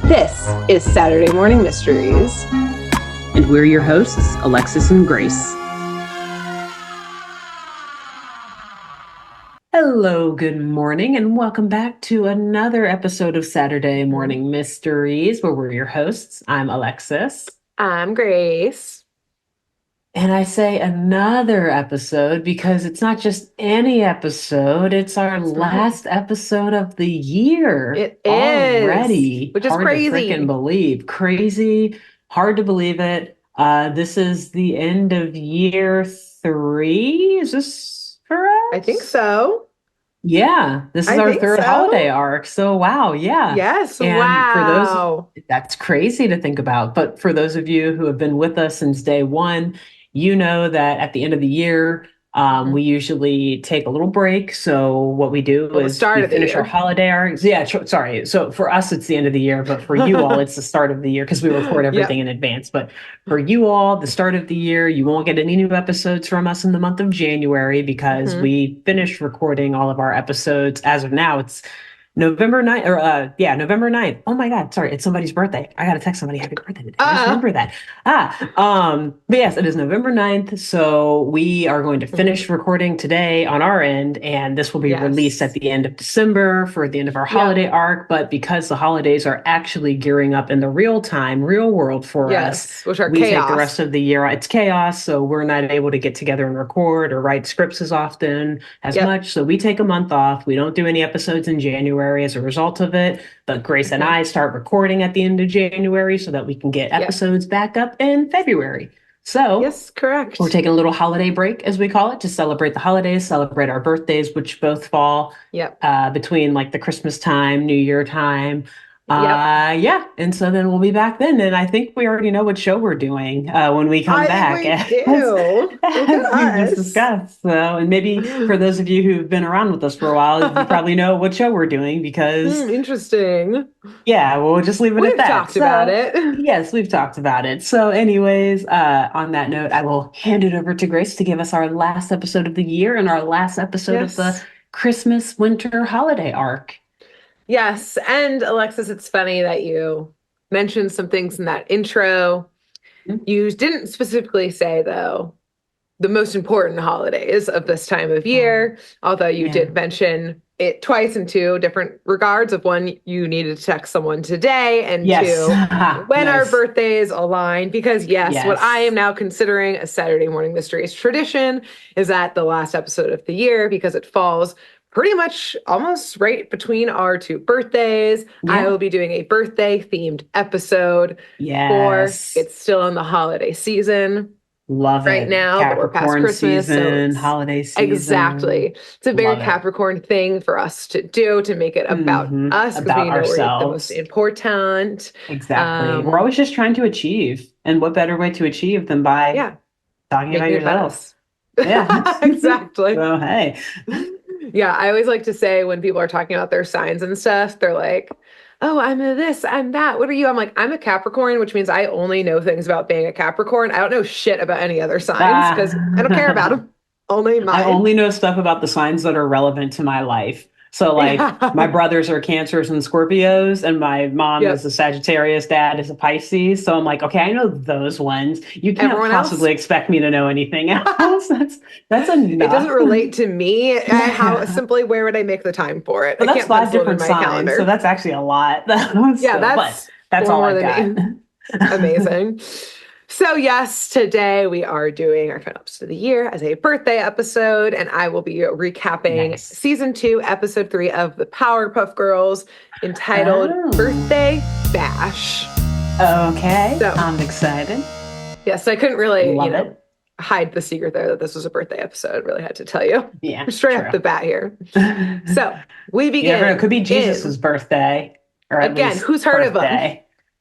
This is Saturday Morning Mysteries. And we're your hosts, Alexis and Grace. Hello, good morning, and welcome back to another episode of Saturday Morning Mysteries, where we're your hosts. I'm Alexis. I'm Grace. And I say another episode because it's not just any episode, it's our last episode of the year. It is. Already. Which is hard crazy. to freaking believe. Crazy. Hard to believe it. This is the end of year 3. Is this correct? I think so. Yeah, this is our third holiday arc. So wow, yeah. Yes, And wow. that's crazy to think about. But for those of you who have been with us since day one, you know that at the end of the year, we usually take a little break. So what we do is we finish our holiday arcs. Yeah, sorry. So for us, it's the end of the year, but for you all, it's the start of the year because we record everything in advance. But for you all, the start of the year, you won't get any new episodes from us in the month of January because we finished recording all of our episodes. As of now, it's November 9th, November 9th. Oh my God, sorry, it's somebody's birthday. I gotta text somebody happy birthday today. I just remember that. But yes, it is November 9th. So we are going to finish recording today on our end, and this will be released at the end of December for the end of our holiday arc. But because the holidays are actually gearing up in the real world for us, which are we chaos. take the rest of the year. It's chaos, so we're not able to get together and record or write scripts as often as much. So we take a month off. We don't do any episodes in January as a result of it, but Grace and I start recording at the end of January so that we can get episodes back up in February. So yes, correct. We're taking a little holiday break, as we call it, to celebrate the holidays, celebrate our birthdays, which both fall between like the Christmas time, New Year time. And so then we'll be back then. And I think we already know what show we're doing when we come back. We do. As we've discussed. So, and maybe for those of you who've been around with us for a while, you probably know what show we're doing because interesting. Yeah, we'll just leave it at that. We've talked about it. Yes, we've talked about it. So anyways, on that note, I will hand it over to Grace to give us our last episode of the year and our last episode of the Christmas winter holiday arc. Yes. And Alexis, it's funny that you mentioned some things in that intro. You didn't specifically say, though, the most important holidays of this time of year, although you did mention it twice in 2 different regards of one, you needed to text someone today, and 2, when our birthdays align, because what I am now considering a Saturday Morning Mysteries tradition is that the last episode of the year, because it falls pretty much almost right between our 2 birthdays. I will be doing a birthday themed episode for it's still in the holiday season. Love it. Right now, Capricorn but we're past Christmas, season, holiday season. Exactly. It's a very Capricorn thing for us to do, to make it about us, because we know we're the most important. Exactly. We're always just trying to achieve. And what better way to achieve than by talking about yourself? Yeah. Exactly. So, hey. Yeah, I always like to say when people are talking about their signs and stuff, they're like, oh, I'm this, I'm that. What are you? I'm like, I'm a Capricorn, which means I only know things about being a Capricorn. I don't know shit about any other signs because I don't care about them. Only mine. I only know stuff about the signs that are relevant to my life. So like my brothers are Cancers and Scorpios, and my mom is a Sagittarius, dad is a Pisces. So I'm like, okay, I know those ones. You can't possibly expect me to know anything else. That's enough. It doesn't relate to me. Simply where would I make the time for it? Well, that's 5 different signs, calendar. So that's actually a lot. That's all I've got. Amazing. So yes, today we are doing our final episode of the year as a birthday episode, and I will be recapping season 2, episode 3 of the Powerpuff Girls, entitled Birthday Bash. Okay, so, I'm excited. Yes, I couldn't really, hide the secret there that this was a birthday episode. Really had to tell you. Yeah, straight off the bat here. So we begin. It could be Jesus's birthday, or again, who's heard of him?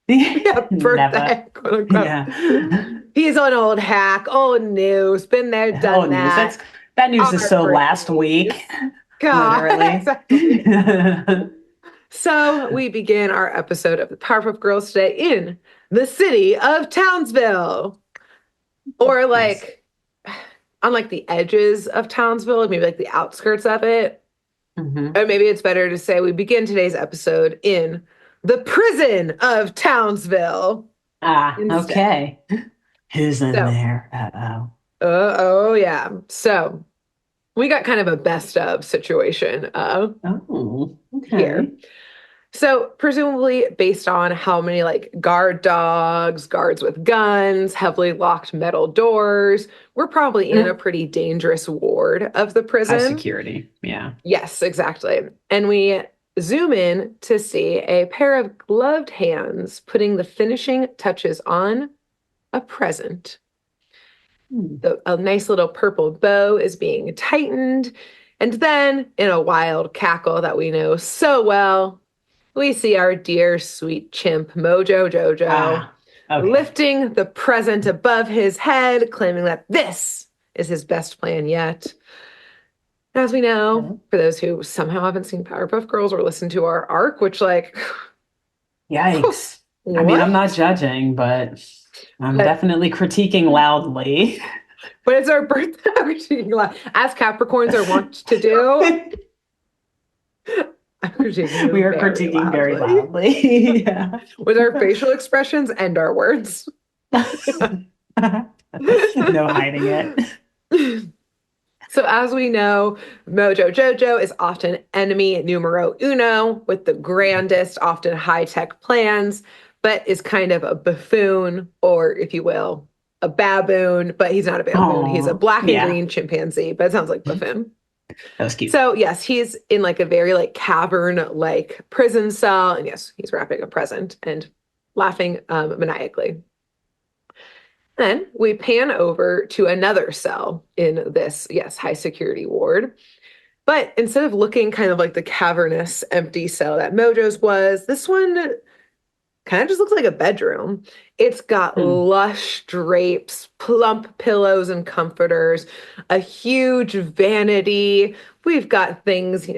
Birthday, quote unquote. He's an old hack, old news, been there, done that. That news is so last week. God, exactly. So we begin our episode of the Powerpuff Girls today in the city of Townsville, or like on like the edges of Townsville, maybe like the outskirts of it. Or maybe it's better to say we begin today's episode in the prison of Townsville Ah, instead. okay. Who's in So, there? Uh-oh. oh yeah. So we got kind of a best of situation Oh, here. okay. So presumably based on how many like guard dogs, guards with guns, heavily locked metal doors, we're probably in a Mm. pretty dangerous ward of the High prison. security. Yeah. Yes, exactly. And we zoom in to see a pair of gloved hands putting the finishing touches on a present. Hmm. A nice little purple bow is being tightened. And then, in a wild cackle that we know so well, we see our dear sweet chimp, Mojo Jojo, Ah, okay. lifting the present above his head, claiming that this is his best plan yet. As we know, Okay. for those who somehow haven't seen Powerpuff Girls or listened to our arc, which, like, Yikes. I mean, I'm not what? judging, but I'm But definitely critiquing loudly. but it's our birthday, as Capricorns are wont to do. I'm We critiquing are very critiquing very loudly loudly. Yeah. with our facial expressions and our words. No hiding it. So, as we know, Mojo Jojo is often enemy numero uno with the grandest, often high tech plans, but is kind of a buffoon, or if you will, a baboon. But he's not a baboon. He's a Oh, black and yeah. green chimpanzee, but it sounds like buffoon. That was cute. So, yes, he's in like a very like cavern like prison cell. And yes, he's wrapping a present and laughing maniacally. Then we pan over to another cell in this, yes, high security ward. But instead of looking kind of like the cavernous, empty cell that Mojo's was, this one kind of just looks like a bedroom. It's got Hmm. lush drapes, plump pillows and comforters, a huge vanity. We've got things,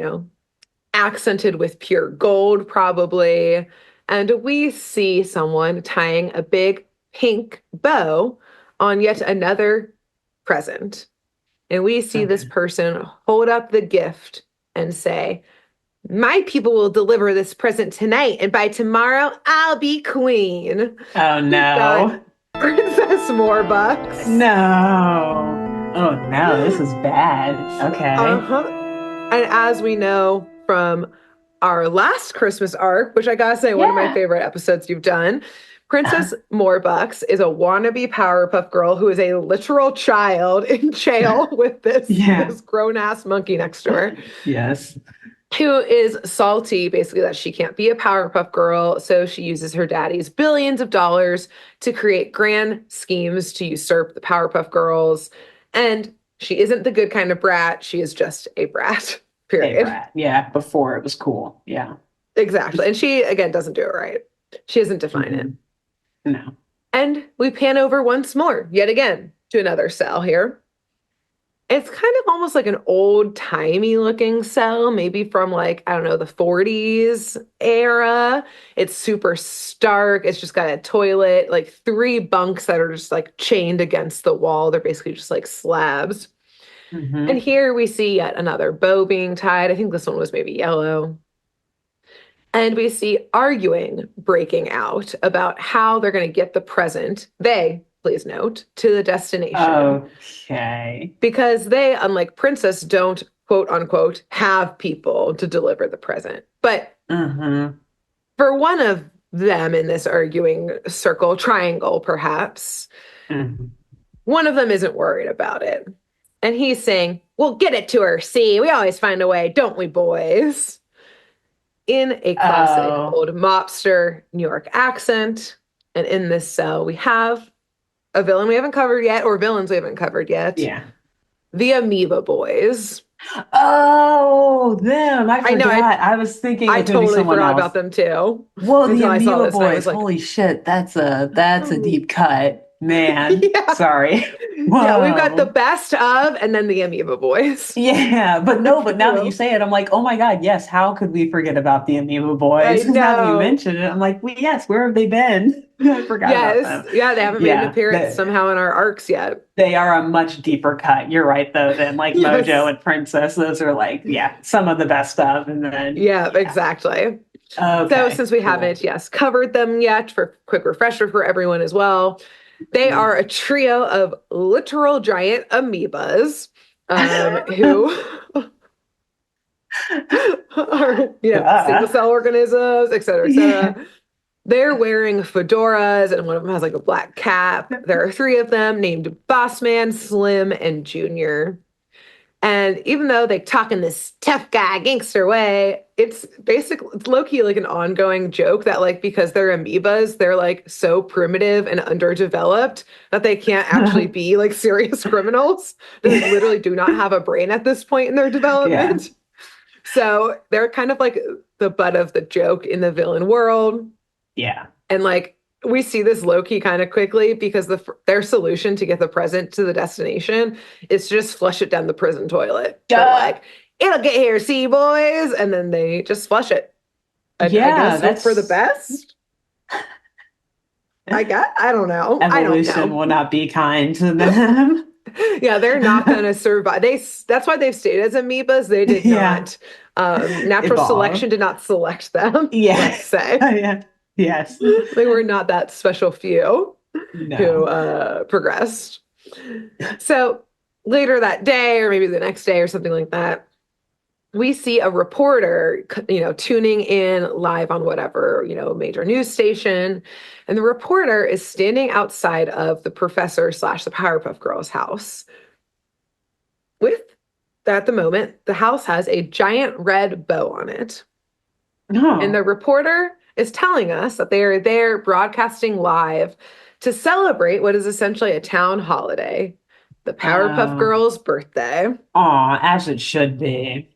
accented with pure gold, probably. And we see someone tying a big pink bow on yet another present. And we see this Okay. person hold up the gift and say, my people will deliver this present tonight, and by tomorrow, I'll be queen. Oh, We've got no. Princess Morbucks. No. Oh, no. This is bad. Okay. Uh-huh. And as we know from our last Christmas arc, which I gotta say, one of my Yeah. favorite episodes you've done, Princess Morbucks is a wannabe Powerpuff Girl who is a literal child in jail with this, Yeah. this grown-ass monkey next to her, Yes. who is salty, basically, that she can't be a Powerpuff Girl. So she uses her daddy's billions of dollars to create grand schemes to usurp the Powerpuff Girls. And she isn't the good kind of brat. She is just a brat, Hey, period. Brad. Yeah. Before it was cool. Yeah. Exactly. And she, again, doesn't do it right. She doesn't define it. Mhm. No. And we pan over once more, yet again, to another cell here. It's kind of almost like an old-timey looking cell, maybe from like, I don't know, the 40s era. It's super stark. It's just got a toilet, like three bunks that are just like chained against the wall. They're basically just like slabs. And Hmm. here we see yet another bow being tied. I think this one was maybe yellow. And we see arguing breaking out about how they're going to get the present. They, please note, to the destination. Okay. Because they, unlike Princess, don't quote unquote have people to deliver the present. But Hmm. for one of them in this arguing circle, triangle perhaps, Hmm. one of them isn't worried about it. And he's saying, we'll get it to her. See, we always find a way, don't we, boys? In a classic Oh, old mobster New York accent. And in this cell, we have a villain we haven't covered yet, or villains we haven't covered yet, yeah. the Amoeba Boys. Oh, them. I I know, forgot. I was thinking it I was going to be totally someone forgot else. about them too Whoa, the until I saw Amoeba this and I was Boys. like, Holy shit, that's a oh, deep cut. Man, yeah. sorry. Yeah, we've got the Whoa. best of and then the Amoeba Boys, Yeah, but no, if but you now that you will. say it, I'm like, oh my God, yes, how could we forget about the Amoeba I Boys? Now that you know. mention it, I'm like, well, yes, where have they been? I forgot about Yes. them. Yeah, they haven't made an Yeah, appearance somehow in our arcs yet. they are a much deeper cut. You're right, though, than like Mojo Yes. and Princess. Those are like, yeah, some of the best of. And then, Yeah, yeah. exactly. So Okay, since we cool. haven't, yes, covered them yet, for quick refresher for everyone as well, they are a trio of literal giant amoebas who are, single Duh. cell organisms, et cetera, et cetera. Yeah. They're wearing fedoras, and one of them has like a black cap. There are three of them named Bossman, Slim, and Junior. And even though they talk in this tough guy gangster way, it's low-key like an ongoing joke that like because they're amoebas, they're like so primitive and underdeveloped that they can't actually be like serious criminals. They literally do not have a brain at this point in their Yeah. development. So they're kind of like the butt of the joke in the villain world. Yeah. And like we see this low-key kind of quickly because their solution to get the present to the destination is to just flush it down the prison toilet. They're Duh. like, it'll get here, see, boys. And then they just flush it. And I Yeah, guess hope for the that's best. I don't know. I don't evolution know. will not be kind to them. Yeah, they're not going to survive. That's why they've stayed as amoebas. They did Yeah. not, natural Evolve. selection did not select them, Yeah. let's say. Yeah. Yes. They were not that special few who No. progressed. So later that day, or maybe the next day, or something like that, we see a reporter, tuning in live on whatever, major news station. And the reporter is standing outside of the professor slash the Powerpuff Girls house. With, at the moment, the house has a giant red bow on it. And No. the reporter is telling us that they are there broadcasting live to celebrate what is essentially a town holiday, the Powerpuff Oh. Girls' birthday. Aw, as it should be.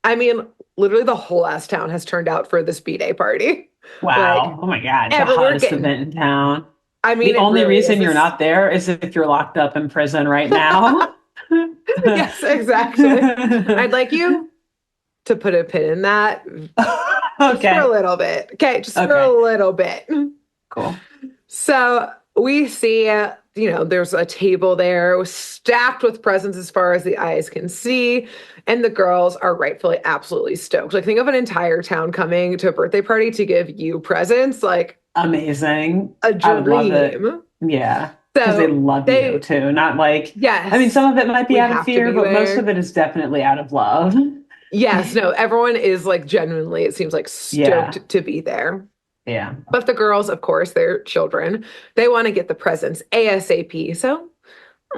I mean, literally the whole ass town has turned out for this B-Day party. Like, Wow. Oh my God. It's the we're hottest getting, event in town. I mean, The it only really is. reason you're not there is if you're locked up in prison right now. Yes, exactly. I'd like you to put a pin in that just for a Okay. little bit. Okay, just for a Okay. little bit. Cool. So we see, there's a table there stacked with presents as far as the eyes can see. And the girls are rightfully absolutely stoked. Like, think of an entire town coming to a birthday party to give you presents, like Amazing. a I would love it. dream. Yeah. Because they So love you they, too. Not like, I mean, yes, some of it might be we out of have to fear, be but most there. of it is definitely out of love. Yes, no, everyone is like genuinely, it seems like Yeah. stoked to be there. Yeah. But the girls, of course, they're children. They want to get the presents ASAP. So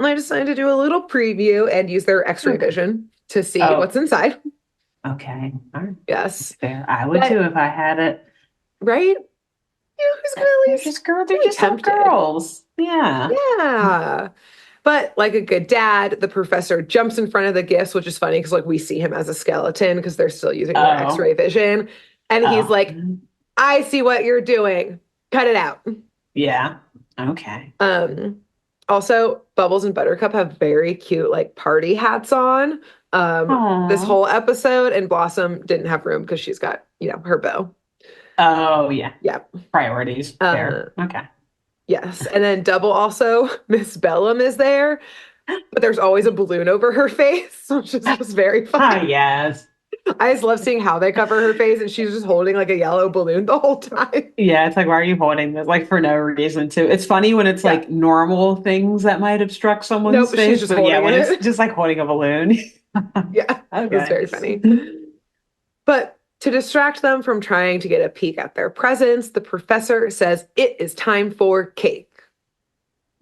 I decided to do a little preview and use their x-ray Okay. vision to see Oh, what's inside. okay. All right. Yes. Fair. I would too But, if I had it. right? Who's gonna at least They're be just little tempted? girls. Yeah. Yeah. But like a good dad, the professor jumps in front of the gifts, which is funny because like we see him as a skeleton because they're still using their Oh. x-ray vision. And he's Oh. like, I see what you're doing. Cut it out. Yeah. Okay. Um, Also, Bubbles and Buttercup have very cute like party hats on. This Oh. whole episode, and Blossom didn't have room because she's got, her bow. Oh, yeah. Yeah. Priorities. Uh, Fair. Okay. yes. And then Double also, Miss Bellum is there, but there's always a balloon over her face, which is just very Ah, funny. yes. I just love seeing how they cover her face, and she's just holding like a yellow balloon the whole time. Yeah, it's like, why are you holding this? Like, for no reason, too. It's funny when it's Yeah. like normal things that might obstruct someone's Nope, she's face, just but yeah, holding when it's it. just like holding a balloon. Yeah, it was Okay. very funny. But to distract them from trying to get a peek at their presents, the professor says it is time for cake.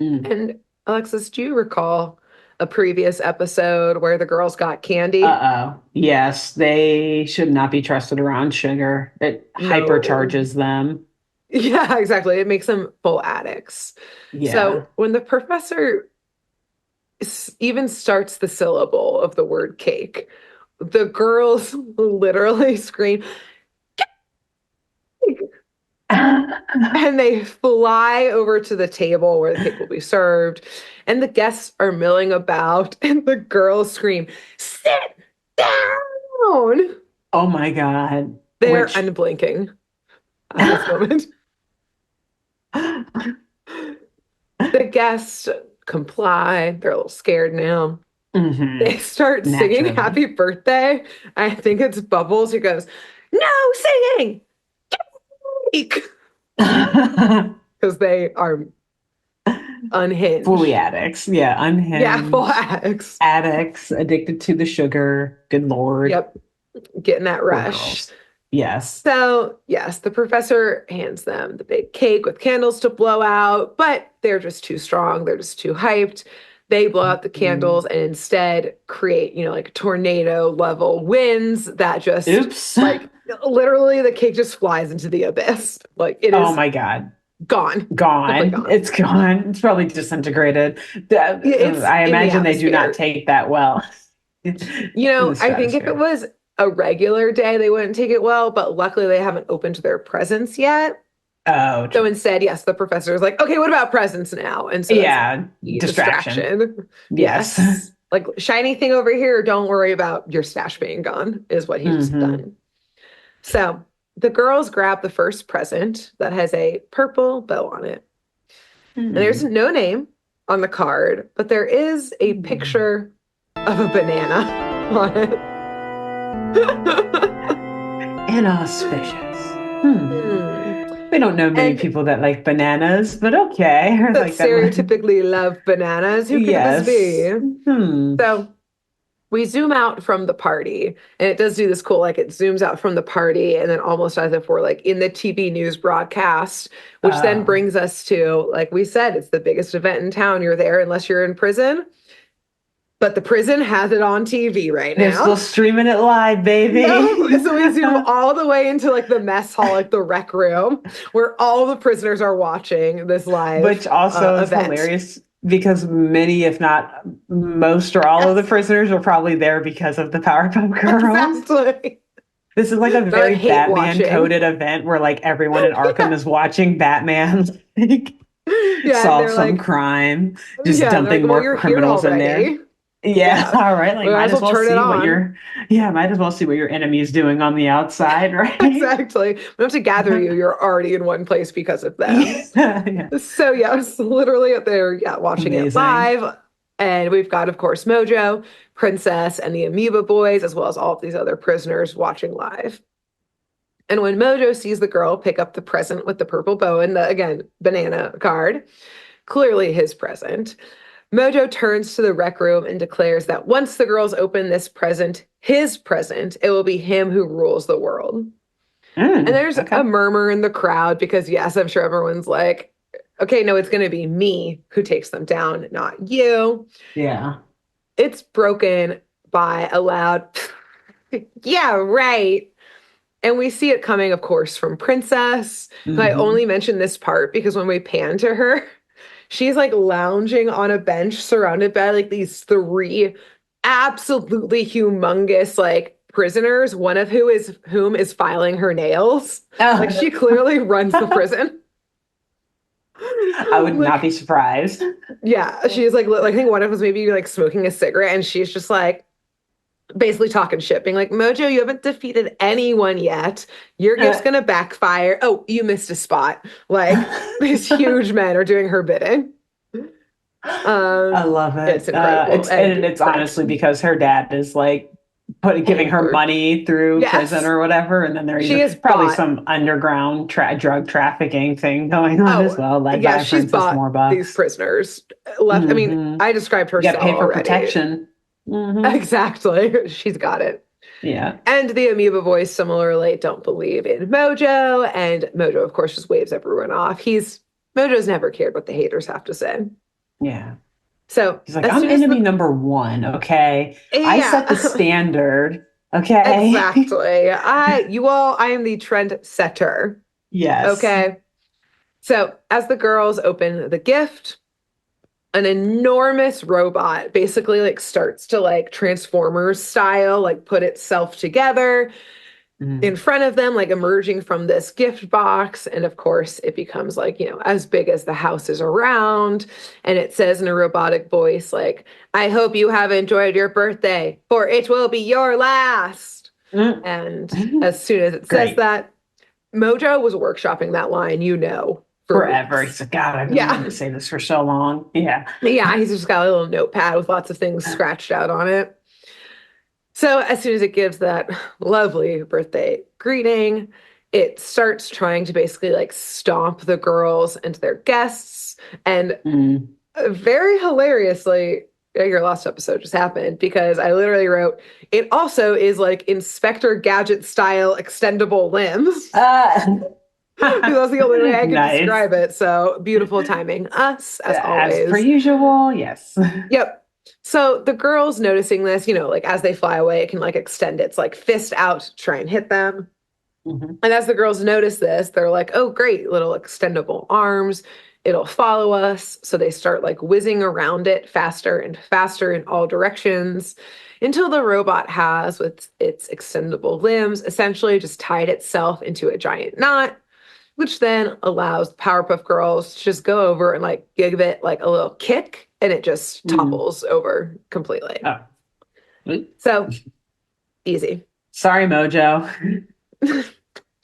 Mm. And Alexis, do you recall a previous episode where the girls got candy? Uh-oh. Yes, they should not be trusted around sugar. It No. hypercharges them. Yeah, exactly. It makes them full addicts. Yeah. So when the professor even starts the syllable of the word cake, the girls literally scream, and they fly over to the table where the cake will be served. And the guests are milling about, and the girls scream, sit down. Oh my God. They're Which unblinking at this moment. The guests comply. They're a little scared now. hmm They start singing naturally. happy birthday. I think it's Bubbles who goes, no singing, cake because they are Fully unhinged. addicts. Yeah, Yeah, full unhinged. addicts. Addicts, addicted to the sugar. Good Lord. Yep, getting that Poor rush. girls. Yes. So, yes, the professor hands them the big cake with candles to blow out, but they're just too strong. They're just too hyped. They blow out the Mhm. candles and instead create, like tornado level winds that just Oops. like literally the cake just flies into the abyss. Like it Oh is my God. gone, simply Gone. gone. It's gone. It's probably disintegrated. Yeah, it's I in the imagine they do not atmosphere. take that well in the I think if it stratosphere. was a regular day, they wouldn't take it well, but luckily they haven't opened their presents yet. Oh, So true. instead, yes, the professor is like, okay, what about presents now? And so that's Yeah, a distraction. distraction. Yes. Yes. Like shiny thing over here, don't worry about your stash being gone, is what he's Hmm. done. So the girls grab the first present that has a purple bow on it. And there's Hmm. no name on the card, but there is a Hmm. picture of a banana on it. Inauspicious. Hmm. Hmm. We don't know many And people that like bananas, but okay. Or that like that one. stereotypically love bananas. Who could this Yes. be? Hmm. So we zoom out from the party, and it does do this cool, like it zooms out from the party, and then almost as if we're like in the TV news broadcast, which then Oh. brings us to, like we said, it's the biggest event in town. You're there unless you're in prison, but the prison has it on TV right They're still now. streaming it live, No, baby. so we zoom all the way into like the mess hall, like the rec room, where all the prisoners are watching this live Which also is event. hilarious because many, if not most or all of the Yes, prisoners are probably there because of the Powerpuff Girls. exactly. This is like a They're like very hate Batman watching. coded event where like everyone in Arkham Yeah. is watching Batman like Yeah, and solve they're some like, crime, just yeah, and they're like, dumping well, more you're here criminals in there. already. Yeah, Yeah, all right. we Like might might as as well well turn it see what on. your might as well see what your enemy is doing on the outside, right? Exactly. We don't have to gather you. You're already in one place because of them. Yeah, yeah. So yes, literally up there, yeah, watching it Amazing. live. And we've got, of course, Mojo, Princess, and the Amoeba Boys, as well as all of these other prisoners watching live. And when Mojo sees the girl pick up the present with the purple bow and the, again, banana card, clearly his present, Mojo turns to the rec room and declares that once the girls open this present, his present, it will be him who rules the world. And there's a Okay. murmur in the crowd because, yes, I'm sure everyone's like, okay, no, it's going to be me who takes them down, not you. Yeah. It's broken by a loud, yeah, right. And we see it coming, of course, from Princess, who I Hmm. only mention this part because when we pan to her, she's like lounging on a bench surrounded by like these three absolutely humongous like prisoners, one of whom is filing her nails. Like Oh, she clearly runs the prison. I would not be Like, surprised. yeah, she's like I think one of them was maybe like smoking a cigarette, and she's just like basically talking shit, being like, Mojo, you haven't defeated anyone yet. Your gift's Uh, gonna backfire. Oh, you missed a spot. Like these huge men are doing her bidding. I love It's it. incredible. It's and And it's correct. honestly because her dad is like giving Paying her her. money through prison Yes. or whatever, and then there's She has probably bought, some underground drug trafficking thing going on oh, as well, led yeah, by she's Princess bought these Morebucks. prisoners. Left. I mean, Hmm. I described her You got to cell pay for already. protection. Hmm. Exactly. She's got it. Yeah. And the amoeba boys similarly don't believe in Mojo. And Mojo, of course, just waves everyone off. Mojo's never cared what the haters have to say. Yeah. So He's like, as I'm soon as enemy number one. Okay. I set the yeah, standard. Okay. exactly. I am the trend setter. Yes. Okay. So as the girls open the gift, an enormous robot basically like starts to like Transformers style, like put itself together in Mm. front of them, like emerging from this gift box. And of course, it becomes like, as big as the house is around. And it says in a robotic voice, like, I hope you have enjoyed your birthday, for it will be your last. Mm. And as soon as it says Great. that, Mojo was workshopping that line, for Forever. weeks. He's like, God, I've been wanting Yeah. to say this for so long. Yeah. Yeah. He's just got a little notepad with lots of things scratched out on it. So as soon as it gives that lovely birthday greeting, it starts trying to basically like stomp the girls and their guests. And Mm. very hilariously, your last episode just happened because I literally wrote, it also is like Inspector Gadget style extendable limbs. Because that's the only way I could Nice. describe it. So beautiful timing. Us, as As per always. usual, yes. Yep. So the girls noticing this, like as they fly away, it can like extend its like fist out to try and hit them. Mhm. And as the girls notice this, they're like, oh, great, little extendable arms. It'll follow us. So they start like whizzing around it faster and faster in all directions until the robot has, with its extendable limbs, essentially just tied itself into a giant knot, which then allows Powerpuff Girls to just go over and like give it like a little kick and it just Mm. topples over completely. Oh. So easy. Sorry, Mojo.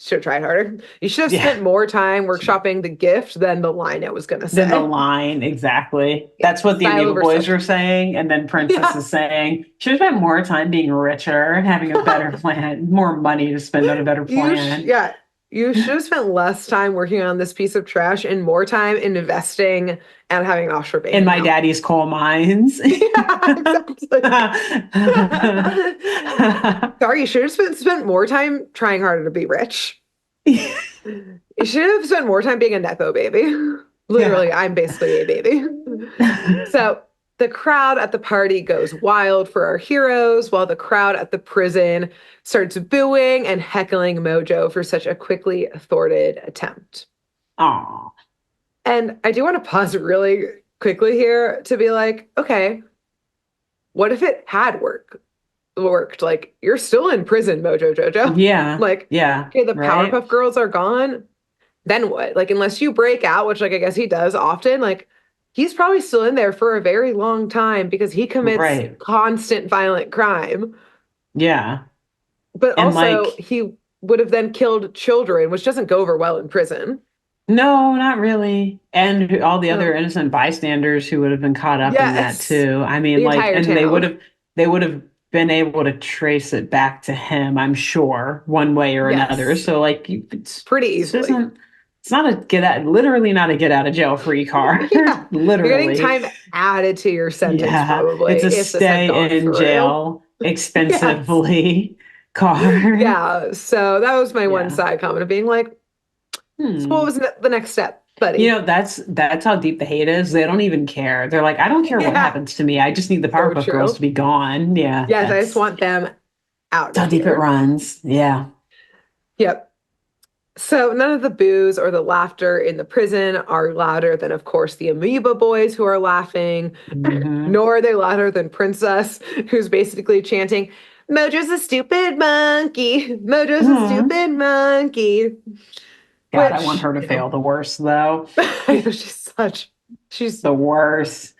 Should have tried harder. You should have Yeah. spent more time workshopping the gift than the line it was going to Then the say. line, exactly. Yeah, That's what the style Amoeba over Boys were substance. saying. And then Princess Yeah. is saying, should have spent more time being richer and having a better plan, more money to spend on a better plan. Yeah, you should have spent less time working on this piece of trash and more time investing and having an offshore bank In my account. daddy's coal mines. Yeah, exactly. Sorry, you should have spent more time trying harder to be rich. You should have spent more time being a Nepo baby. Yeah. Literally, I'm basically a baby. So the crowd at the party goes wild for our heroes, while the crowd at the prison starts booing and heckling Mojo for such a quickly thwarted attempt. Aw. And I do want to pause really quickly here to be like, okay, what if it had worked? Like, you're still in prison, Mojo Jojo. Yeah. Like, Yeah. okay, the Right. Powerpuff Girls are gone. Then what? Like, unless you break out, which like I guess he does often, like he's probably still in there for a very long time because he commits Right. constant violent crime. Yeah. But And also like, he would have then killed children, which doesn't go over well in prison. no, not really. And all the other So innocent bystanders who would have been caught up in that yes, too. I mean, the like, entire and town. they would have been able to trace it back to him, I'm sure, one way or another. Yes, So like, pretty this easily. isn't, it's not a get out, literally not a get out of jail free card. Yeah, you're getting Literally. time added to your sentence Yeah. probably It's a if this had gone stay in through. jail Yes. expensively card. Yeah. So that was my one Yeah. side comment of being like, so what Hmm. was the next step, You buddy? know, that's how deep the hate is. They don't even care. They're like, I don't care what Yeah, happens to me. I just need the so Powerpuff Girls to true. be gone. Yeah, Yes, I just want them out that's of how deep it here. runs. Yeah. Yep. So none of the boos or the laughter in the prison are louder than, of course, the amoeba boys who are laughing, Hmm. nor are they louder than Princess, who's basically chanting, Mojo's a stupid monkey. Mojo's a Hmm. stupid monkey. God, I want Which, her to fail the worst though. I know she's The worst.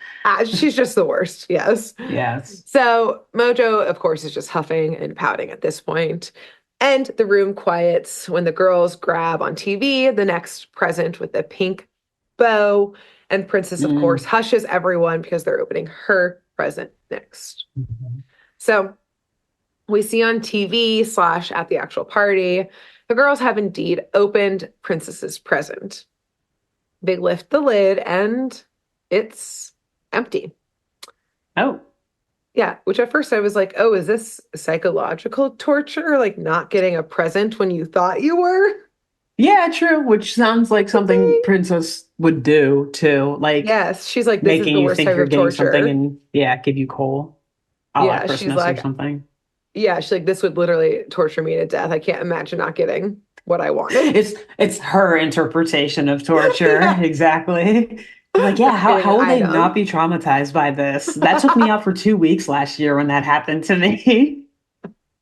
she's just the worst. Yes. Yes. So Mojo, of course, is just huffing and pouting at this point. And the room quiets when the girls grab on TV the next present with the pink bow. And Princess, of course, Mm. hushes everyone because they're opening her present next. Mhm. So we see on TV slash at the actual party, the girls have indeed opened Princess's present. They lift the lid and it's empty. Oh, Yeah, which at first I was like, oh, is this psychological torture? Like not getting a present when you thought you were? yeah, true. Which sounds like something Okay. Princess would do too, like Yes, she's like, this is making the you worst think type you're of getting something torture. and yeah, give you coal, a la Yeah, she's Christmas or like, something. yeah, she's like, this would literally torture me to death. I can't imagine not getting what I wanted. It's her interpretation of torture. Yeah, Exactly. Like, yeah, not getting how an will they not item. be traumatized by this? That took me out for 2 weeks last year when that happened to me.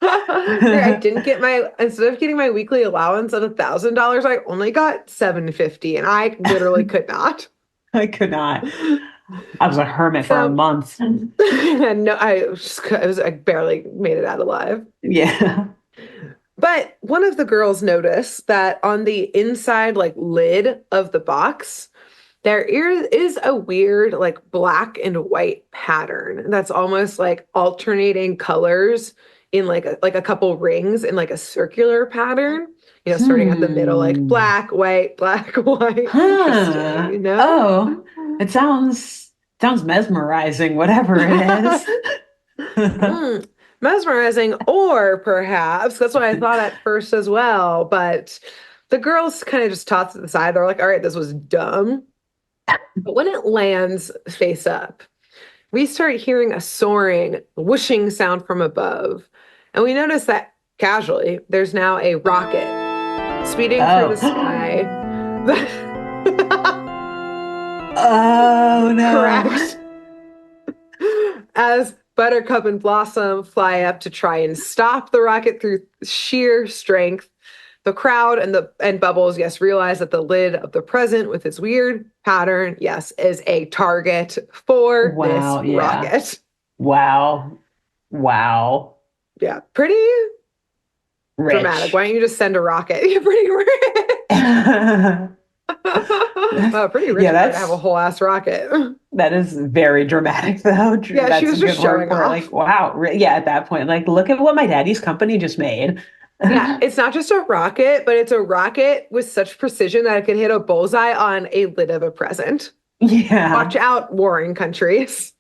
I didn't get my, instead of getting my weekly allowance of $1,000, I only got 750 and I literally could not. I could not. I was a hermit for a So month. no, I barely made it out alive. Yeah. But one of the girls noticed that on the inside, like lid of the box, is a weird, like black and white pattern that's almost like alternating colors in like a couple rings in like a circular pattern. starting at the middle, like Hmm. black, white. Interesting, Huh. you know? Oh, it sounds mesmerizing, whatever it is. Mm, mesmerizing, or perhaps that's what I thought at first as well. But the girls kind of just tossed it aside. They're like, all right, this was dumb. But when it lands face up, we start hearing a soaring, whooshing sound from above. And we notice that casually, there's now a rocket speeding through the Oh. sky that Oh no. cracks as Buttercup and Blossom fly up to try and stop the rocket through sheer strength. The crowd and Bubbles, yes, realize that the lid of the present with its weird pattern, yes, is a target for this Wow, yeah. rocket. Wow. Wow. Yeah, pretty dramatic. Rich. Why don't you just send a rocket? You're pretty rich. Yeah, Pretty rich of her to have a that's whole ass rocket. that is very dramatic though. Yeah, she That's was a just good word showing for it. off. Like, wow. Yeah, at that point, like, look at what my daddy's company just made. Yeah, it's not just a rocket, but it's a rocket with such precision that it can hit a bullseye on a lid of a present. Yeah. Watch out, warring countries.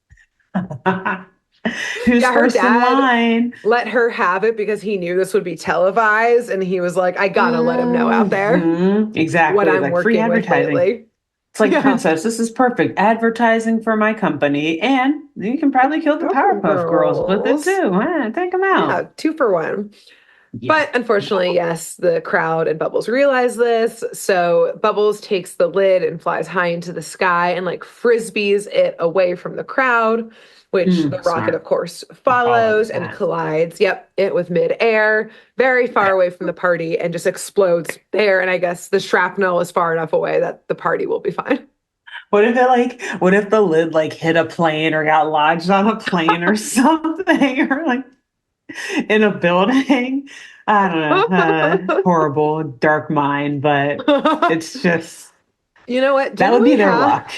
Who's Yeah, her first in dad line? let her have it because he knew this would be televised, and he was like, I gotta let him know out there what Exactly. I'm Like free working with advertising. lately. It's like, Yeah. Princess, this is perfect advertising for my company. And you can probably kill the Oh, Powerpuff Girls with it girls. too. Take them Yeah, out. 2 for 1. Yeah. But unfortunately, yes, the crowd and Bubbles realize this. So Bubbles takes the lid and flies high into the sky and like frisbees it away from the crowd, which the rocket, of Smart. course, Follows follows and that. collides. Yep, it with midair, very far away from the party, and just explodes there. And I guess the shrapnel is far enough away that the party will be fine. What if the lid like hit a plane or got lodged on a plane or something or like in a building? I don't know. Horrible, dark mind, but it's just You know what? that Didn't would be we their have luck.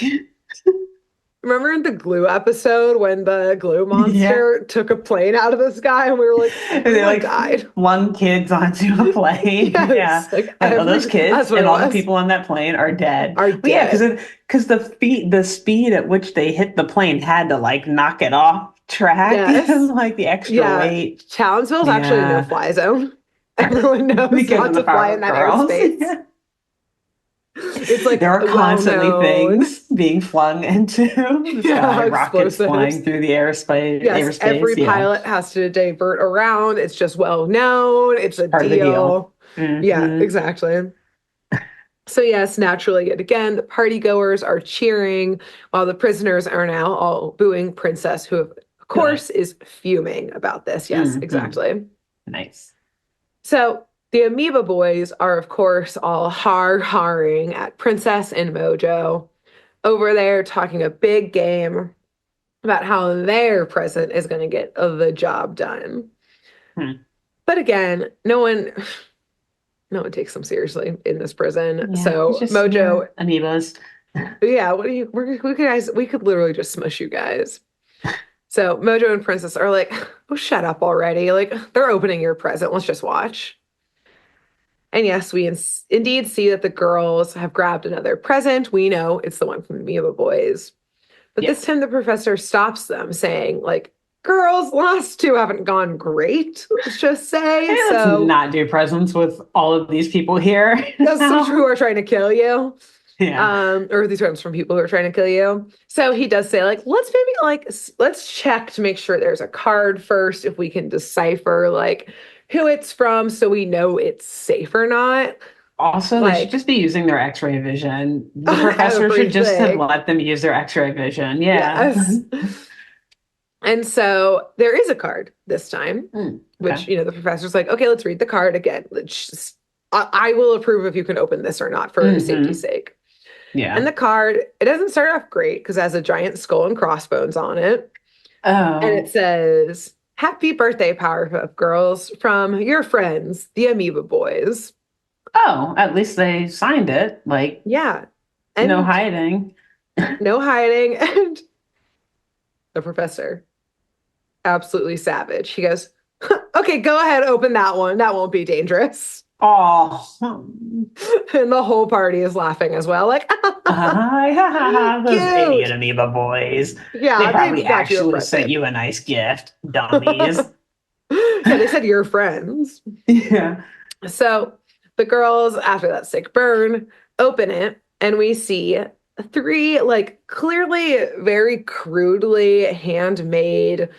Remember in the glue episode when the glue Yeah. monster took a plane out of the sky and we were like, They everyone like died. flung kids onto a plane. Yeah. Yes, like Like all those kids that's what and it all the was. people on that plane are dead. Are Well, yeah, dead. because the speed at which they hit the plane had to like knock it off track and Yes. like the extra Yeah. weight. Townsville's actually a Yeah. no-fly zone. Everyone knows Because not of the to fly in Powerpuff that Girls. airspace. Yeah. It's There like are well constantly known. things being flung into the Yeah, sky, rockets flying explosives. through the Yes, airspace. every Yeah. pilot has to divert around. It's just well known. It's a Part of the deal. deal. Yeah, exactly. So, yes, naturally, yet again, the party goers are cheering while the prisoners are now all booing Princess, who, of Good. course, is fuming about this. Yes, Hmm. exactly. Nice. So, the Amoeba Boys are, of course, all har-harring at Princess and Mojo over there talking a big game about how their present is going to get the job done. Hmm. But again, no one takes them seriously in this prison. Yeah, it's So just Mojo, mere amoebas. yeah, what do you? We could literally just smush you guys. So Mojo and Princess are like, oh, shut up already! Like they're opening your present. Let's just watch. And yes, we indeed see that the girls have grabbed another present. We know it's the one from the Amoeba Boys. But Yeah. this time the professor stops them, saying, like, girls, last two haven't gone great, let's just say. Hey, let's So not do presents with all of these people here those who now. are trying to kill you. Yeah. Or these ones from people who are trying to kill you. So he does say, like, let's maybe let's check to make sure there's a card first, if we can decipher like who it's from so we know it's safe or not. Also, they should Like just be using their X-ray vision. The on professor should just have everything. let them use their X-ray vision. Yeah. Yes. And so there is a card this time, Okay. which, the professor's like, okay, let's read the card again. I will approve if you can open this or not for safety's Hmm. sake. And Yeah. the card, it doesn't start off great because it has a giant skull and crossbones on it. And it Oh. says, Happy birthday, Powerpuff Girls, from your friends, the Amoeba Boys. Oh, at least they signed it. Like, Yeah. no And hiding. no hiding. And the professor, absolutely savage. He goes, okay, go ahead, open that one. That won't be dangerous. Oh, And the whole party is laughing as well, like, those idiot cute. amoeba boys. They Yeah, they probably got you a actually sent present. you a nice gift, dummies. Yeah, they said you're friends. Yeah. So the girls, after that sick burn, open it, and we see three, like, clearly very crudely handmade,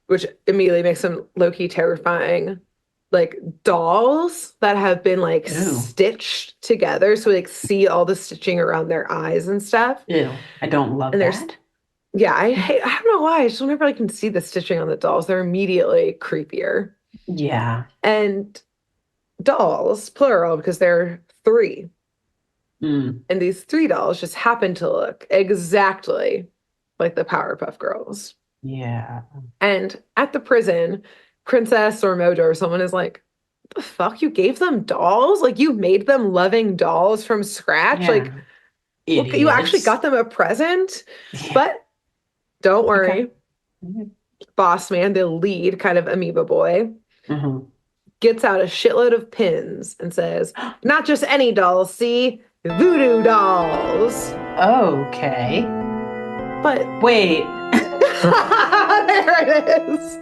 which immediately makes them low-key terrifying, like dolls that have been like Ew. stitched together. So we like see all the stitching around their eyes and stuff. Ew. I don't love And there's, that. yeah, I don't know why. I just whenever I can see the stitching on the dolls, they're immediately creepier. Yeah. And dolls, plural, because there are three. Mm. And these three dolls just happen to look exactly like the Powerpuff Girls. Yeah. And at the prison, Princess or Mojo or someone is like, the fuck? You gave them dolls? Like you made them loving dolls from scratch? Like, Yeah. what, you actually Idiots. got them a present? Yeah. But don't Okay. worry. Boss man, the lead kind of amoeba boy, Mm-hmm. gets out a shitload of pins and says, not just any dolls, see? Voodoo dolls. Okay. But Wait. there it is.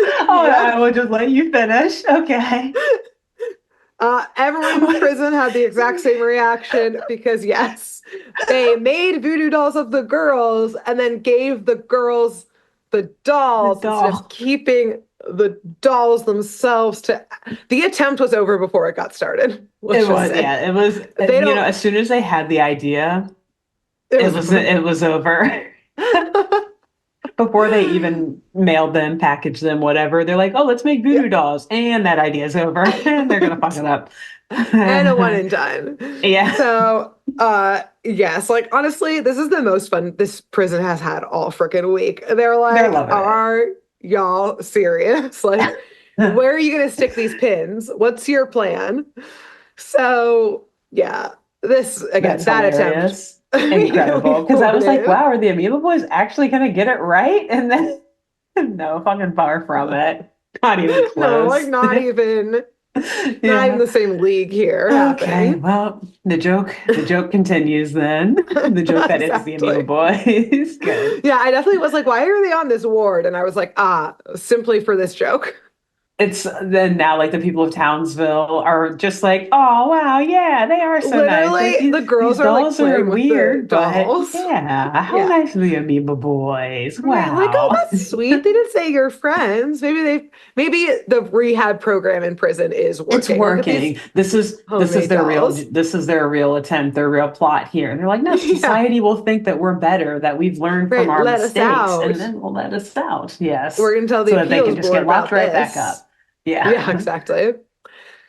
Oh, Yeah. I will just let you finish. Okay. Everyone in the prison had the exact same reaction because, yes, they made voodoo dolls of the girls and then gave the girls the The dolls instead of doll. keeping the dolls themselves. To the attempt was over before it got started. Let's It just was, say yeah, it was, they don't. as soon as they had the idea, It was over. it was over. Before they even mailed them, packaged them, whatever, they're like, oh, let's make Yeah. voodoo dolls. And that idea's over. And they're gonna fuck it up. And a one and done. Yeah. So, yes, like honestly, this is the most fun this prison has had all freaking week. They're They're like, loving are y'all serious? Like, it. where are you gonna stick these pins? What's your plan? So, yeah, this again, That's that attempt hilarious. immediately Incredible. Because I was like, thwarted. wow, are the Amoeba Boys actually gonna get it right? And then no, fucking far from it. Not even No, like close. not even Yeah. the same league here Okay, happening. well, the joke continues then. The joke that is the Amoeba Exactly. Boys. Good. Yeah, I definitely was like, why are they on this ward? And I was like, simply for this joke. It's then now like the people of Townsville are just like, oh wow, yeah, they are so nice. Like Literally, the these girls are like dolls are playing with the weird, but dolls. yeah, how Yeah. nice are the Amoeba Boys. Right. Like, oh, Wow. that's sweet. They didn't say you're friends. Maybe the rehab program in prison is It's working. Look at these working. homemade dolls. This is their real attempt, their real plot here. And they're like, no, Yeah. society will think that we're better, that we've learned from Right. our Let us mistakes, and out. then will let us out. Yes. We're gonna tell the So that they can appeals just board get locked about right back this. up. Yeah. Yeah, exactly.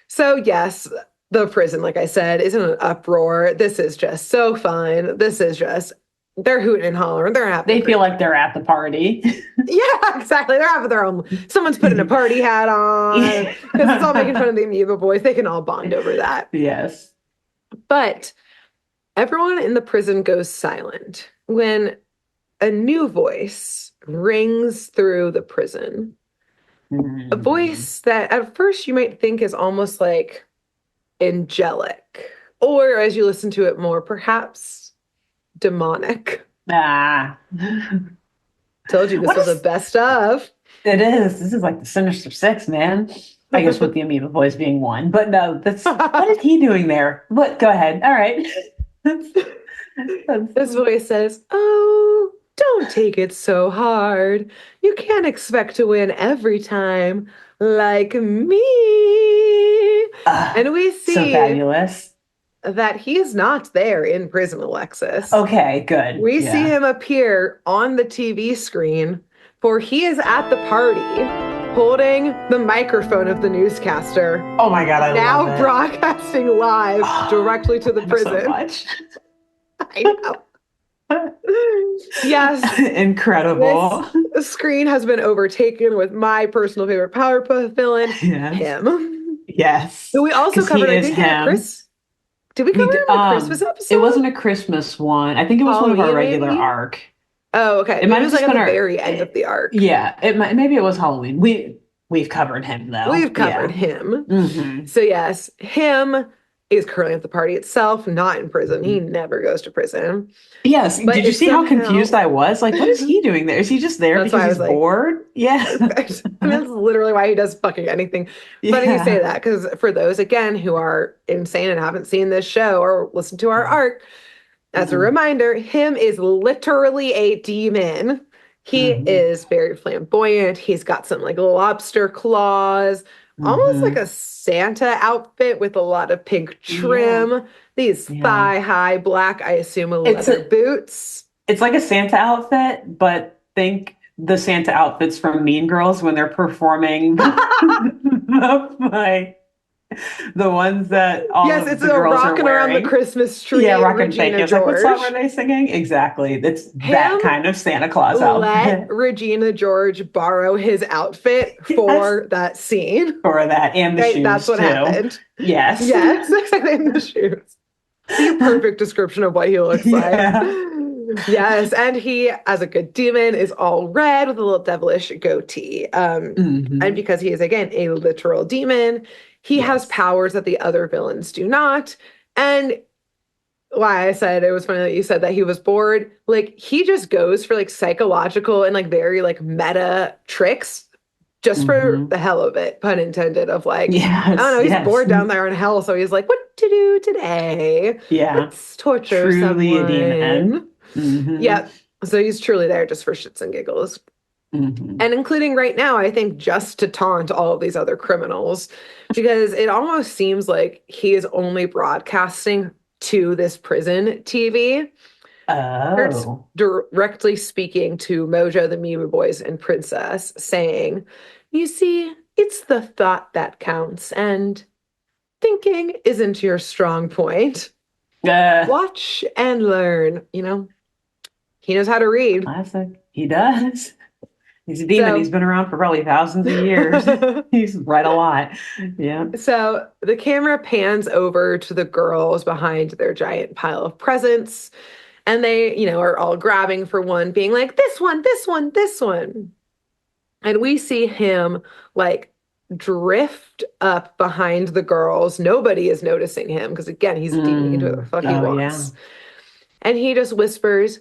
So yes, the prison, like I said, is in an uproar. This is just so fun. This is just they're hooting and hollering. They're having a They feel great like time. they're at the party. Yeah, exactly. They're having their own. Someone's putting a party hat on because it's all making fun of the Amoeba Boys. They can all bond over that. Yes. But everyone in the prison goes silent when a new voice rings through the prison. A Mm. voice that at first you might think is almost like angelic, or as you listen to it more, perhaps demonic. Ah. Told you this What was a is best of. it is? This is like the Sinister Six, man. I guess with the Amoeba Boys being one. But no, that's what is he doing there? What go ahead. All right. That's- This voice says, oh, don't take it so hard. You can't expect to win every time like me. And we so see fabulous. that he's not there in prison, Alexis. Okay, good. We see Yeah. him appear on the TV screen, for he is at the party holding the microphone of the newscaster, Oh my God, I now love it. broadcasting live directly to the I know so prison. much. I know. Yes, Incredible. this screen has been overtaken with my personal favorite Powerpuff villain, Yes. him. Yes. Who we also Because he covered, I is think, in a him. Chris. Did we cover him in a Christmas It episode? wasn't a Christmas one. I think it was one of our Halloween, regular maybe? arc. Oh, okay. It Maybe might it have was like just at been the our, very end of the arc. yeah, maybe it was Halloween. We've covered him though. We've covered Yeah. him. Hmm. So yes, him is currently at the party itself, not in prison. He Hmm. never goes to prison. Yes. But Did you if see how confused somehow I was? Like, what is he doing there? Is he just there that's because why I he's was like, bored? Yeah. I mean, that's literally why he does fucking anything. Funny you say Yeah. that, because for those again who are insane and haven't seen this show or listened to our arc, as a Mm-hmm. reminder, him is literally a demon. He Mm-hmm. is very flamboyant. He's got some like lobster claws, almost like Mm-hmm. a Santa outfit with a lot of pink Yeah. trim, these Yeah. thigh-high black, I assume, It's leather a boots. it's like a Santa outfit, but think the Santa outfits from Mean Girls when they're performing like the ones that all Yes, of it's the a girls are rocking around the wearing. Christmas Yeah, tree, Rock and Thank You. Regina I was like, what song were George. they singing? Exactly. It's Him that kind of Santa Claus let outfit. Regina George borrow his outfit Yes, for that scene. for that and the Right? That's shoes what too. happened. Yes. Yes, in the shoes. The perfect description of what he looks like. Yeah. Yes, and he, as a good demon, is all red with a little devilish goatee. And Hmm. because he is, again, a literal demon, he has Yes. powers that the other villains do not. And why I said it was funny that you said that he was bored. Like, he just goes for like psychological and like very like meta tricks just for Hmm. the hell of it, pun intended, of like, I don't Yes. know, he's Yes. bored down there in hell. So he's like, what to do today? Yeah. Let's torture Truly a demon. someone. Hmm. Yep. So he's truly there just for shits and giggles. Hmm. And including right now, I think just to taunt all of these other criminals, because it almost seems like he is only broadcasting to this prison TV. It's Oh. directly speaking to Mojo, the Mimu Boys, and Princess, saying, you see, it's the thought that counts, and thinking isn't your strong point. Uh, Watch and learn. He knows how to read. Classic. He does. He's a demon. He's So, been around for probably thousands of years. He's read a lot. Yeah. so the camera pans over to the girls behind their giant pile of presents, and they, are all grabbing for one, being like, this one, this one, this one. And we see him like drift up behind the girls. Nobody is noticing him because, again, he's a demon. He can do whatever the Mm. fuck he Oh, yeah. wants. And he just whispers,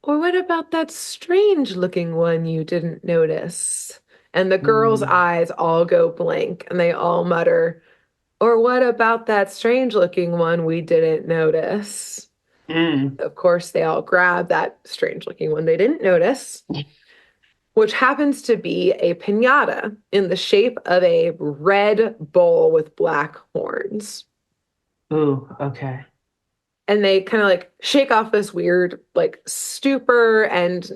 or what about that strange looking one you didn't notice? And the girls' Mm. eyes all go blank and they all mutter, or what about that strange looking one we didn't notice? Mm. Of course, they all grab that strange looking one they didn't notice, which happens to be a piñata in the shape of a red bull with black horns. Ooh, okay. And they kind of like shake off this weird like stupor, and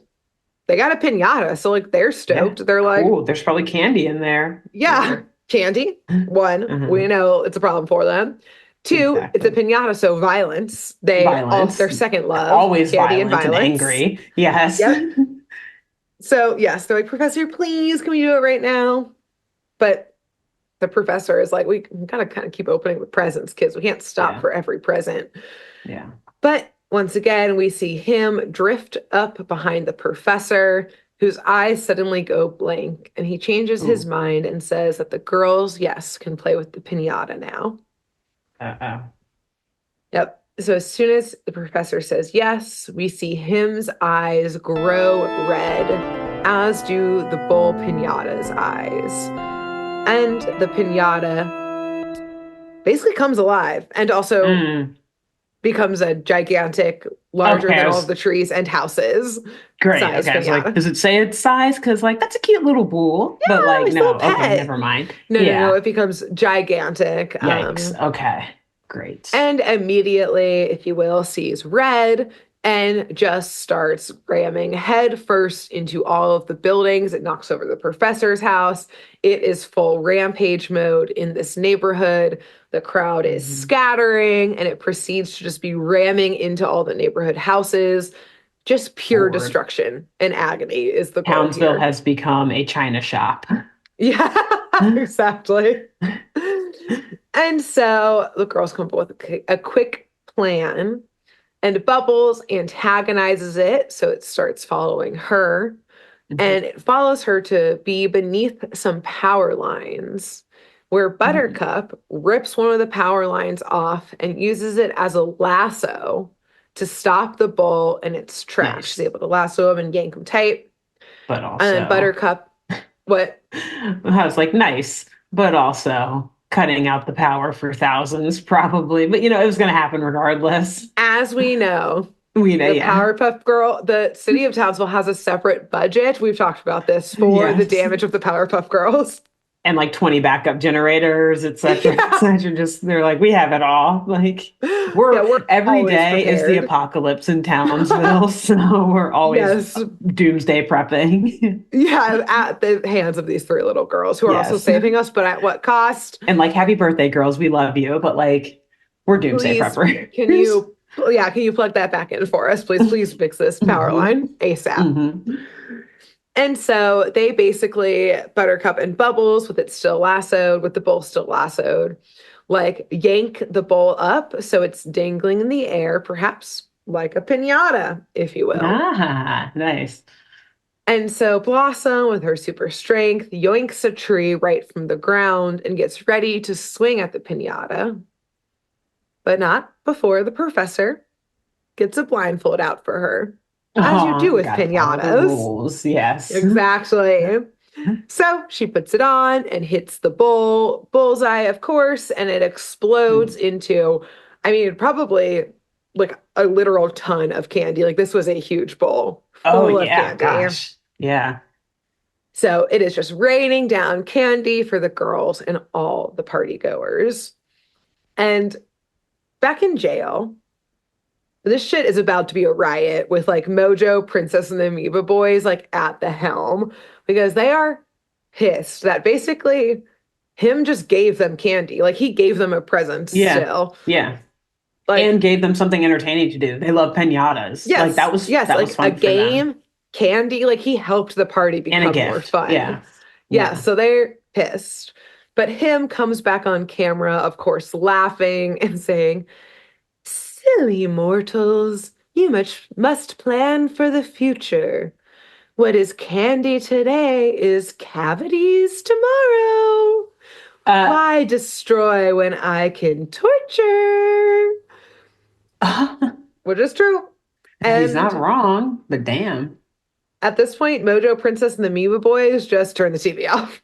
they got a piñata. So like they're Yeah. stoked. They're like, Cool. There's probably candy in there. yeah, candy. One, we Uh-huh. know it's a problem for them. Two, it's a Exactly. piñata, so violence. Violence. Their second love, Always candy and violent and violence. angry. Yes. Yep. So yes, they're like, Professor, please, can we do it right now? But the professor is like, we gotta kind of keep opening the presents, kids. We can't stop Yeah. for every present. Yeah. But once again, we see him drift up behind the professor, whose eyes suddenly go blank, and he changes his Ooh. mind and says that the girls, yes, can play with the piñata now. Uh-oh. Yep. So as soon as the professor says yes, we see him's eyes grow red, as do the bull piñata's eyes. And the piñata basically comes alive and also Mm. becomes a gigantic, larger Okay, I than all of was the trees and houses great. size Okay, I was like, piñata. does it say its size? Because like that's a cute little bull, but Yeah, like nice little no. Okay, pet. never mind. No, no, no, Yeah. it becomes gigantic. Yikes. Okay. Great. And immediately, if you will, sees red and just starts ramming head first into all of the buildings. It knocks over the professor's house. It is full rampage mode in this neighborhood. The crowd is Hmm. scattering and it proceeds to just be ramming into all the neighborhood houses. Just pure Lord. destruction and agony is the goal Townsville here. has become a China shop. Yeah, exactly. And so the girls come up with a quick plan. And Bubbles antagonizes it, so it starts following her. Mhm. And it follows her to be beneath some power lines where Mhm. Buttercup rips one of the power lines off and uses it as a lasso to stop the bull in its tracks. She's Nice. able to lasso him and yank him tight. But And then also, Buttercup, what? I was like, nice, but also cutting out the power for thousands, probably. But it was going to happen regardless. As we know, We know, the yeah. Powerpuff Girl, the city of Townsville has a separate budget. We've talked about this for the Yes. damage of the Powerpuff Girls. And like 20 backup generators, et cetera, et Yeah. cetera. Just they're like, we have it all. Like Yeah, we're we're every always day is the prepared. apocalypse in Townsville. So we're always Yes. doomsday prepping. Yeah, at the hands of these three little girls who are also Yes. saving us, but at what cost? And like, happy birthday, girls. We love you. But like, we're doomsday Please, can preppers. you, yeah, can you plug that back in for us? Please, please fix this power Hmm. line ASAP. Hmm. And so they basically, Buttercup and Bubbles, with it still lassoed, with the bowl still lassoed, like yank the bowl up so it's dangling in the air, perhaps like a piñata, if you will. Ah, nice. And so Blossom, with her super strength, yoinks a tree right from the ground and gets ready to swing at the piñata, but not before the professor gets a blindfold out for her, as you do Oh, with gotta follow the piñatas. rules. Yes. Exactly. So she puts it on and hits the bullseye, of course, and it explodes into, I mean, probably like a literal ton of candy. Like this was a huge bowl Oh full of yeah, candy. gosh. Yeah. So it is just raining down candy for the girls and all the party goers. And back in jail, this shit is about to be a riot with like Mojo, Princess, and the Amoeba Boys like at the helm because they are pissed that basically him just gave them candy. Like he gave them a present Yeah. still. Yeah. And Like, gave them something entertaining to do. They love pinatas. Like yes, yes, that was like a fun for them. game, candy. Like he helped the party And a become more gift. fun. Yeah. Yeah, Yeah. so they're pissed. But him comes back on camera, of course, laughing and saying, silly mortals, you much must plan for the future. What is candy today is cavities tomorrow. Uh Why destroy when I can torture? Which is true. he's not And wrong, but damn. at this point, Mojo Princess and the Amoeba Boys just turn the TV off.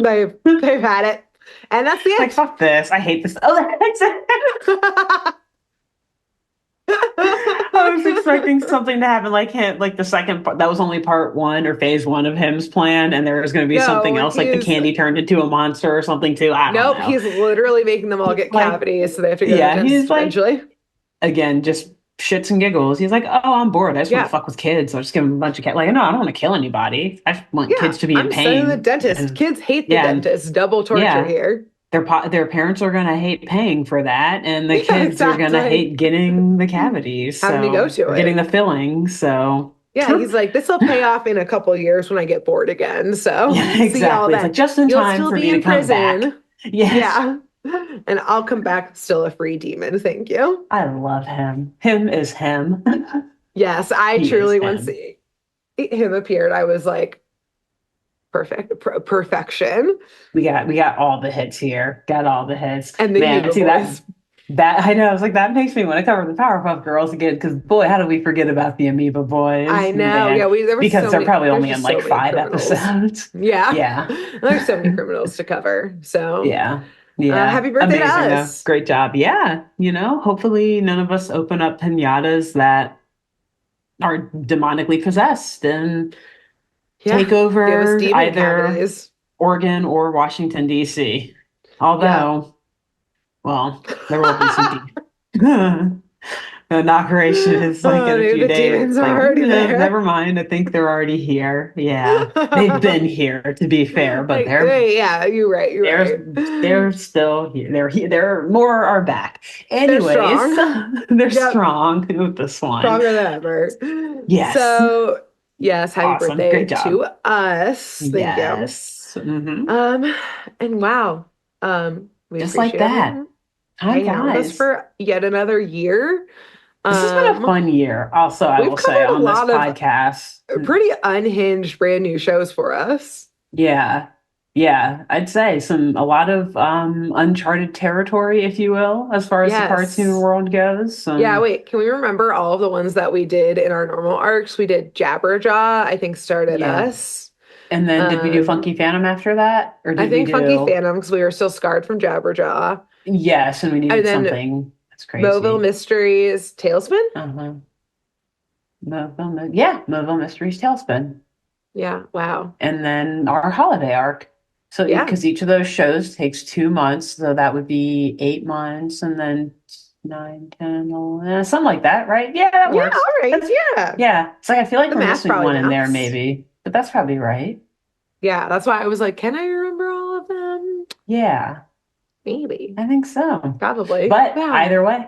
They've had it. And that's Like, the fuck this. I hate this. Oh, that's it. I was expecting end. something to happen like him, like the second part. That was only part one or phase one of him's plan, and there was going to be something No, else, like the he's candy turned into a monster or something too. I don't nope, know. he's literally making them all He's get like, cavities, so they have to go to the yeah, dentist he's like, eventually. again, just shits and giggles. He's like, oh, I'm bored. I just want to Yeah. fuck with kids. So I'll just give them a bunch of cat. Like, no, I don't want to kill anybody. I just want Yeah. kids to be in I'm sending the pain. dentist. And Kids hate the yeah, and dentist. Double torture yeah, here. their parents are gonna hate paying for that, and the Yeah, kids are gonna exactly. hate getting the cavities, Having to go so to or getting it. the filling. So Yeah, he's like, this will pay off in a couple of years when I get bored again. So yeah, see y'all exactly. It's then. like just in You'll time still for be me to in come back. prison. Yes, Yeah. And I'll come back still a free demon. Thank you. I love him. Him is him. Yes, I He is truly, once him. him appeared, I was like, perfection. We got all the hits here. Got all the hits. And the Man, Amoeba see Boys. that I know. I was like, that makes me want to cover the Powerpuff Girls again because boy, how did we forget about the Amoeba I Boys, know. man? Yeah, there was Because so they're many, probably there's only in just so like many five criminals. episodes. Yeah. Yeah, There's so many criminals to cover. So, yeah, yeah. happy birthday to Amazing though. us. Great job. Yeah, hopefully none of us open up pinatas that are demonically possessed and Yeah. take Give us over demon either cavities. Oregon or Washington, D.C. Yeah. Although, well, there will be some the inauguration is like Oh, in a maybe few the days. demons It's are like, already there. never mind. I think they're already here. Yeah, they've been here to be fair, but Like, hey, yeah, you're right. You're they're right. they're still here. They're here. They're more are back. They're Anyways, strong. they're Yep. strong with this one. Stronger than ever. Yes, So, yes, happy awesome. birthday Great job. to us. Thank you. Yes. Hmm. Um, and wow, we Just like appreciate that. everyone Time hanging out with us flies. for yet another year. This has been a fun year. Also, I will say on this podcast, pretty unhinged brand new shows for us. Yeah. Yeah, I'd say a lot of uncharted territory, if you will, as far as the cartoon world goes. Yeah, wait, can we remember all of the ones that we did in our normal arcs? We did Jabberjaw, I think started us. And then did we do Funky Phantom after that? Or did I think Funky Phantom, because we were still scarred from Jabberjaw. Yes, and we needed something that's crazy. Mobile Mysteries, Tailspin? Mobile Mysteries, Tailspin. Yeah, wow. And then our holiday arc. So because each of those shows takes 2 months, so that would be 8 months, and then 9, 10, 11, something like that, right? Yeah, that works. Yeah, all right, yeah. It's like I feel like we're missing one in there, maybe, but that's probably right. Yeah, that's why I was like, can I remember all of them? Yeah, maybe. I think so. Probably. But either way,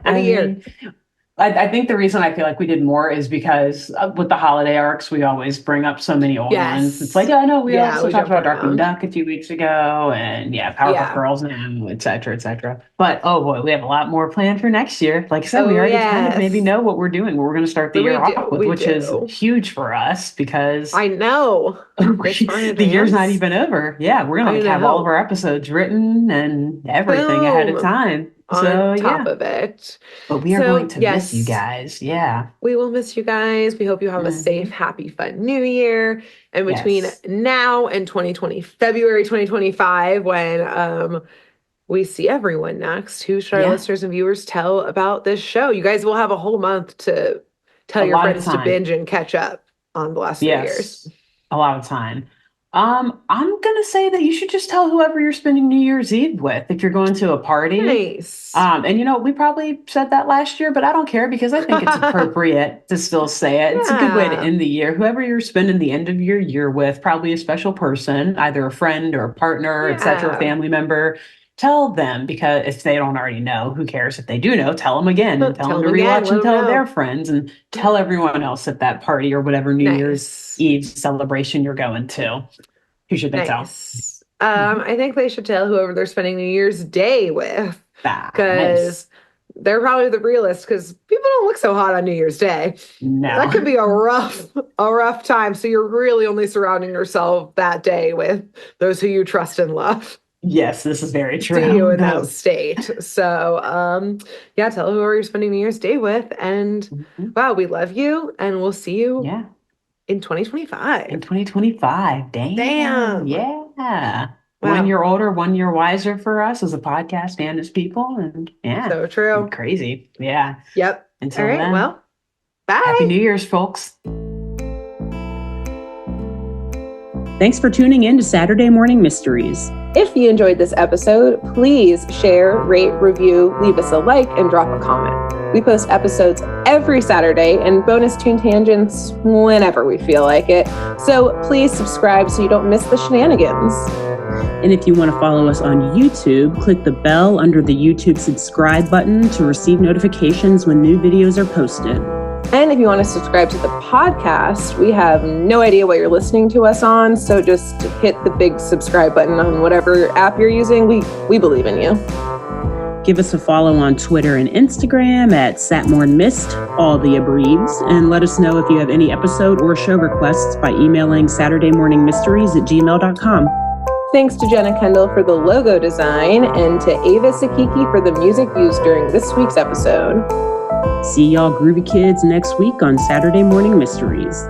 I think the reason I feel like we did more is because with the holiday arcs, we always bring up so many old ones. It's like, I know we also talked about Darkwing Duck a few weeks ago, and Powerpuff Girls now, et cetera, et cetera. But oh boy, we have a lot more planned for next year. Like I said, we already kind of maybe know what we're doing. We're going to start the year off with, which is huge for us because I know the year's not even over. Yeah, we're going to have all of our episodes written and everything ahead of time. On top of it. But we are going to miss you guys. Yeah. We will miss you guys. We hope you have a safe, happy, fun new year. And between now and February 2025, when we see everyone next, who should our listeners and viewers tell about this show? You guys will have a whole month to tell your friends to binge and catch up on the last 3 years. A lot of time. I'm gonna say that you should just tell whoever you're spending New Year's Eve with if you're going to a party. Nice. And we probably said that last year, but I don't care because I think it's appropriate to still say it. It's a good way to end the year. Whoever you're spending the end of your year with, probably a special person, either a friend or a partner, etc., family member. Tell them, because if they don't already know, who cares? If they do know, tell them again. Tell them to rewatch and tell their friends, and tell everyone else at that party or whatever New Year's Eve celebration you're going to. Who should they tell? I think they should tell whoever they're spending New Year's Day with, because they're probably the realest, because people don't look so hot on New Year's Day. No. That could be a rough time. So you're really only surrounding yourself that day with those who you trust and love. Yes, this is very true. To you in that state. So, tell whoever you're spending New Year's Day with. And wow, we love you. And we'll see you in 2025. In 2025. Damn. Yeah. Wow. 1 year older, 1 year wiser for us as a podcast and as people. And so true. Crazy. Yeah. Yep. Until then. Well, bye. Happy New Year's, folks. Thanks for tuning in to Saturday Morning Mysteries. If you enjoyed this episode, please share, rate, review, leave us a like, and drop a comment. We post episodes every Saturday and bonus tune tangents whenever we feel like it. So please subscribe so you don't miss the shenanigans. And if you want to follow us on YouTube, click the bell under the YouTube subscribe button to receive notifications when new videos are posted. And if you want to subscribe to the podcast, we have no idea what you're listening to us on, so just hit the big subscribe button on whatever app you're using. We believe in you. Give us a follow on Twitter and Instagram at SatmornMist, all the abreves, and let us know if you have any episode or show requests by emailing SaturdayMorningMysteries@gmail.com. Thanks to Jenna Kendall for the logo design and to Ava Sakiki for the music used during this week's episode. See y'all groovy kids next week on Saturday Morning Mysteries.